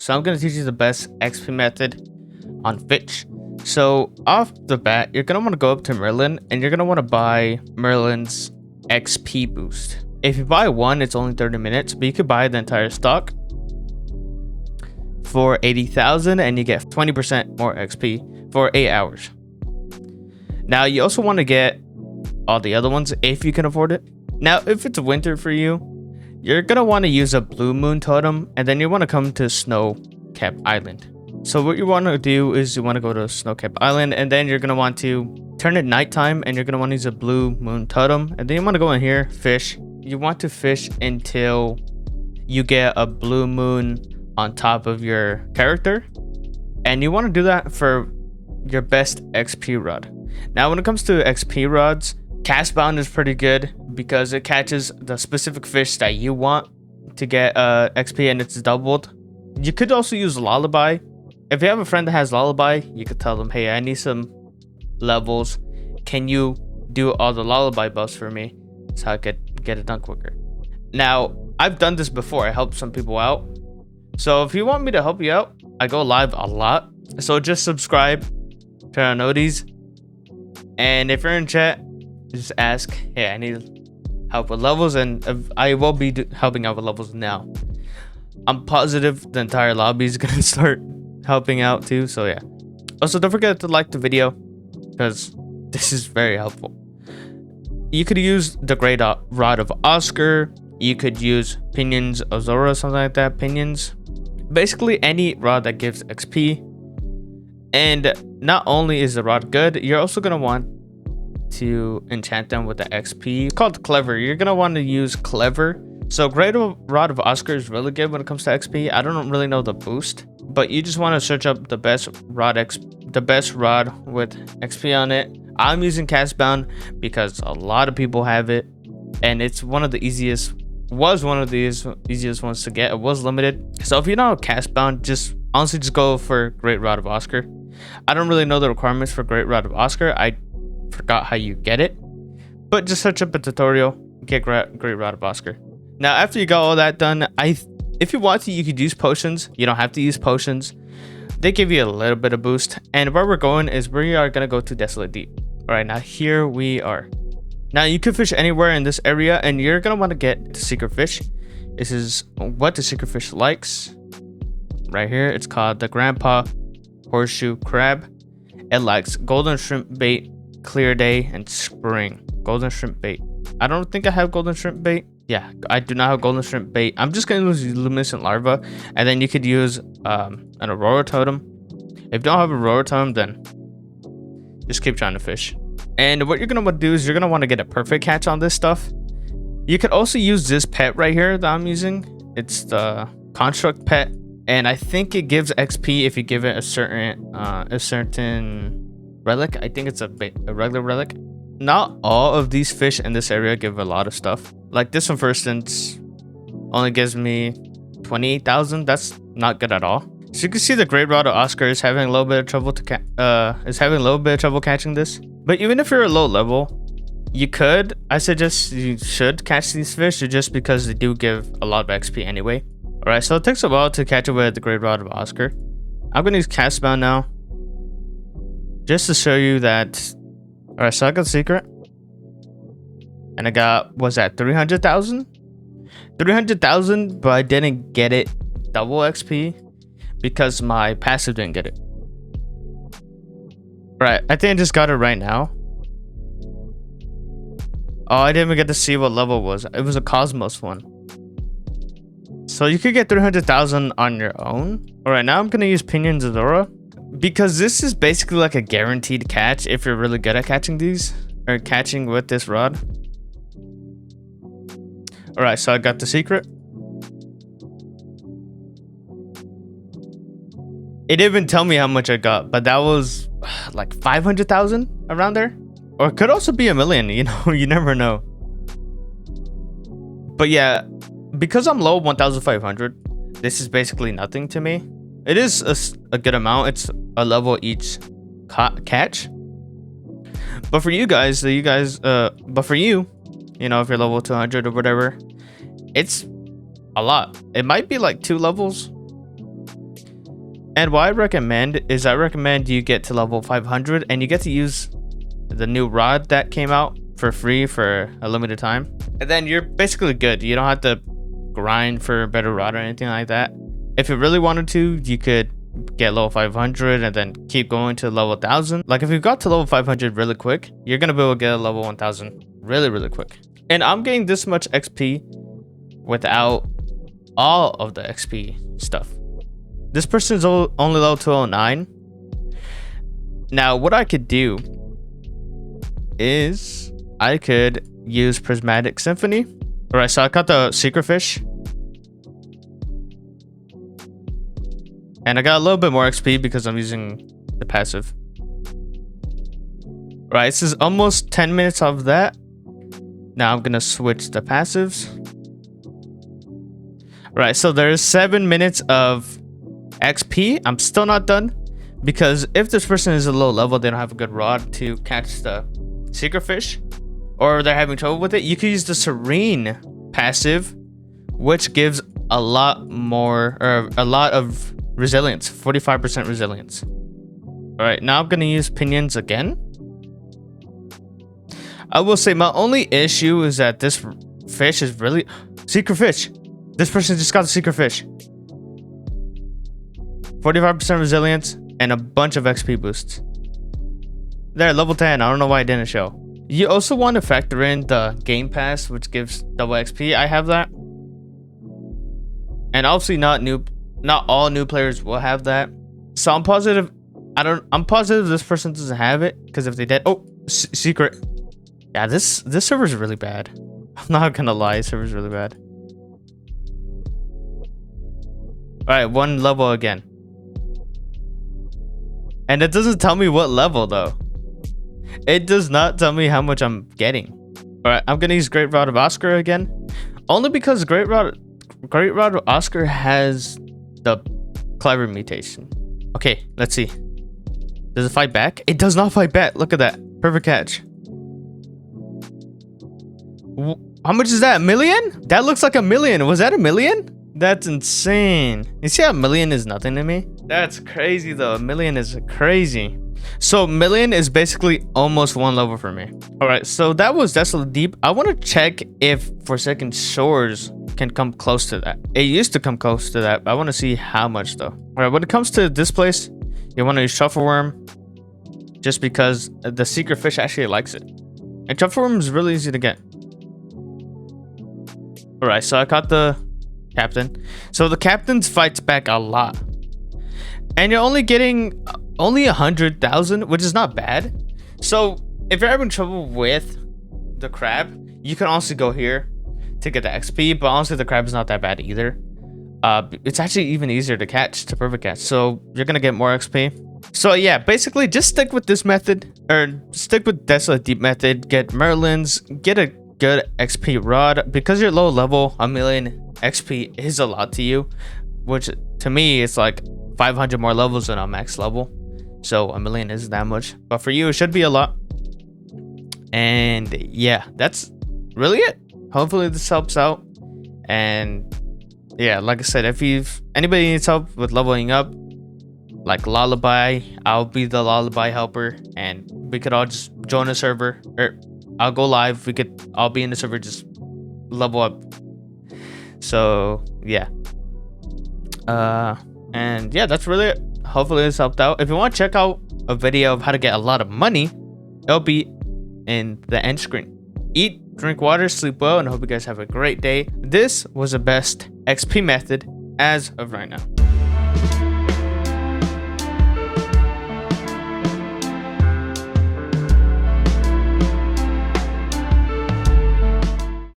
So I'm going to teach you the best XP method on Fisch. So off the bat, you're going to want to go up to Merlin and you're going to want to buy Merlin's XP boost. If you buy one, it's only 30 minutes, but you could buy the entire stock for 80,000 and you get 20% more XP for 8 hours. Now you also want to get all the other ones if you can afford it. Now if it's winter for you, you're gonna want to use a blue moon totem and then you want to come to Snowcap Island. So what you want to do is you want to go to Snowcap Island and then you're gonna want to turn it nighttime and you're gonna want to use a blue moon totem and then you want to go in here, fish. You want to fish until you get a blue moon on top of your character, and you want to do that for your best XP rod. Now when it comes to XP rods, cast bound is pretty good because it catches the specific fish that you want to get XP and it's doubled. You could also use lullaby. If you have a friend that has lullaby, you could tell them, hey, I need some levels, can you do all the lullaby buffs for me so I could get it done quicker. Now I've done this before, I helped some people out. So if you want me to help you out, I go live a lot. So just subscribe, turn on notices, and if you're in chat, just ask, hey, I need help with levels, and I will be helping out with levels now. I'm positive the entire lobby is gonna start helping out too, so yeah. Also, don't forget to like the video because this is very helpful. You could use the Great Rod of Oscar. You could use Pinions of Zora, something like that. Pinions. Basically any rod that gives XP. And not only is the rod good, you're also going to want to enchant them with the XP. It's called Clever. You're going to want to use Clever. So Great Rod of Oscar is really good when it comes to XP. I don't really know the boost, but you just want to search up the best rod with XP on it. I'm using cast bound because a lot of people have it and it's one of the easiest ones to get. It was limited, so if you don't have cast bound, honestly just go for Great Rod of Oscar. I don't really know the requirements for Great Rod of Oscar. I forgot how you get it, but just search up a tutorial, get Great Rod of Oscar. Now after you got all that done, if you want to, you could use potions. You don't have to use potions. They give you a little bit of boost, and where we're going is we are gonna go to Desolate Deep. All right, now here we are. Now you can fish anywhere in this area and you're gonna want to get the secret fish. This is what the secret fish likes right here. It's called the Grandpa Horseshoe Crab. It likes golden shrimp bait, clear day, and spring. Golden shrimp bait. I don't think I have golden shrimp bait. Yeah, I do not have golden shrimp bait. I'm just gonna use luminescent larva, and then you could use an aurora totem. If you don't have a aurora totem, then just keep trying to fish. And what you're gonna want to do is you're gonna want to get a perfect catch on this stuff. You could also use this pet right here that I'm using. It's the construct pet, and I think it gives XP if you give it a certain relic. I think it's a regular relic. Not all of these fish in this area give a lot of stuff. Like this one, for instance, only gives me 28,000. That's not good at all. So you can see the Great Rod of Oscar is having a little bit of trouble catching this. But even if you're a low level, I suggest you should catch these fish just because they do give a lot of XP anyway. Alright, so it takes a while to catch it with the Great Rod of Oscar. I'm gonna use cast bound now, just to show you that. Alright, so I got secret, and I got, was that 300,000? 300,000, but I didn't get it double XP because my passive didn't get it. Right, I think I just got it right now. Oh, I didn't even get to see what level it was. It was a Cosmos one. So you could get 300,000 on your own. Alright, now I'm gonna use Pinions of Zora, because this is basically like a guaranteed catch if you're really good at catching these, or catching with this rod. Alright, so I got the secret. It didn't even tell me how much I got, but that was like 500,000 around there. Or it could also be 1 million, you know, you never know. But yeah, because I'm low 1,500, this is basically nothing to me. It is a good amount. It's a level each catch. But for you guys, but for you, you know, if you're level 200 or whatever, it's a lot. It might be like 2 levels. And what I recommend you get to level 500 and you get to use the new rod that came out for free for a limited time. And then you're basically good. You don't have to grind for a better rod or anything like that. If you really wanted to, you could get level 500 and then keep going to level 1000. Like if you got to level 500 really quick, you're gonna be able to get a level 1000 really quick. And I'm getting this much XP without all of the XP stuff. This person's only level 209. Now what I could do is I could use Prismatic Symphony. All right, so I got the Secret Fish. And I got a little bit more XP because I'm using the passive. All right, this is almost 10 minutes of that. Now I'm gonna switch the passives. All right, so there's 7 minutes of XP. I'm still not done because if this person is a low level, they don't have a good rod to catch the Secret Fish, or they're having trouble with it, you could use the Serene passive, which gives a lot more, or a lot of resilience, 45% resilience. All right, now I'm gonna use Pinions again. I will say my only issue is that this fish is really Secret Fish. This person just got the Secret Fish. 45% resilience and a bunch of XP boosts. There, level 10. I don't know why it didn't show. You also want to factor in the Game Pass, which gives double XP. I have that. And obviously not all new players will have that. So I'm positive this person doesn't have it, because if they did, oh, secret. Yeah, this server's really bad. I'm not gonna lie, this server's really bad. All right, one level again. And it doesn't tell me what level though. It does not tell me how much I'm getting. All right, I'm gonna use Great Rod of Oscar again, only because Great Rod of Oscar has the Clever mutation. Okay, let's see. Does it fight back? It does not fight back. Look at that. Perfect catch. How much is that? $1 million? That looks like $1 million. Was that $1 million? That's insane. You see how $1 million is nothing to me? That's crazy though. $1 million is crazy. So $1 million is basically almost one level for me. All right, so that was Desolate Deep. I want to check if Forsaken Shores can come close to that. It used to come close to that, but I want to see how much though. All right, when it comes to this place, you want to use Truffleworm just because the Secret Fish actually likes it. And Truffleworm is really easy to get. All right, so I caught the Captain. So the Captain fights back a lot. And you're only getting 100,000, which is not bad. So if you're having trouble with the crab, you can also go here to get the XP, but honestly the crab is not that bad either. It's actually even easier to catch, to perfect catch, so you're gonna get more XP. So yeah, basically just stick with this method, or stick with Desolate Deep method. Get Merlins, get a good XP rod. Because you're low level, 1 million XP is a lot to you, which to me it's like 500 more levels than a max level. So 1 million isn't that much, but for you it should be a lot. And yeah, that's really it. Hopefully this helps out. And yeah, like I said, if anybody needs help with leveling up, like Lullaby, I'll be the Lullaby helper, and we could all just join a server, or I'll go live, we could all be in the server, just level up. So yeah, and yeah, that's really it. Hopefully this helped out. If you want to check out a video of how to get a lot of money, it'll be in the end screen. Eat, drink water, sleep well, and I hope you guys have a great day. This was the best XP method as of right now.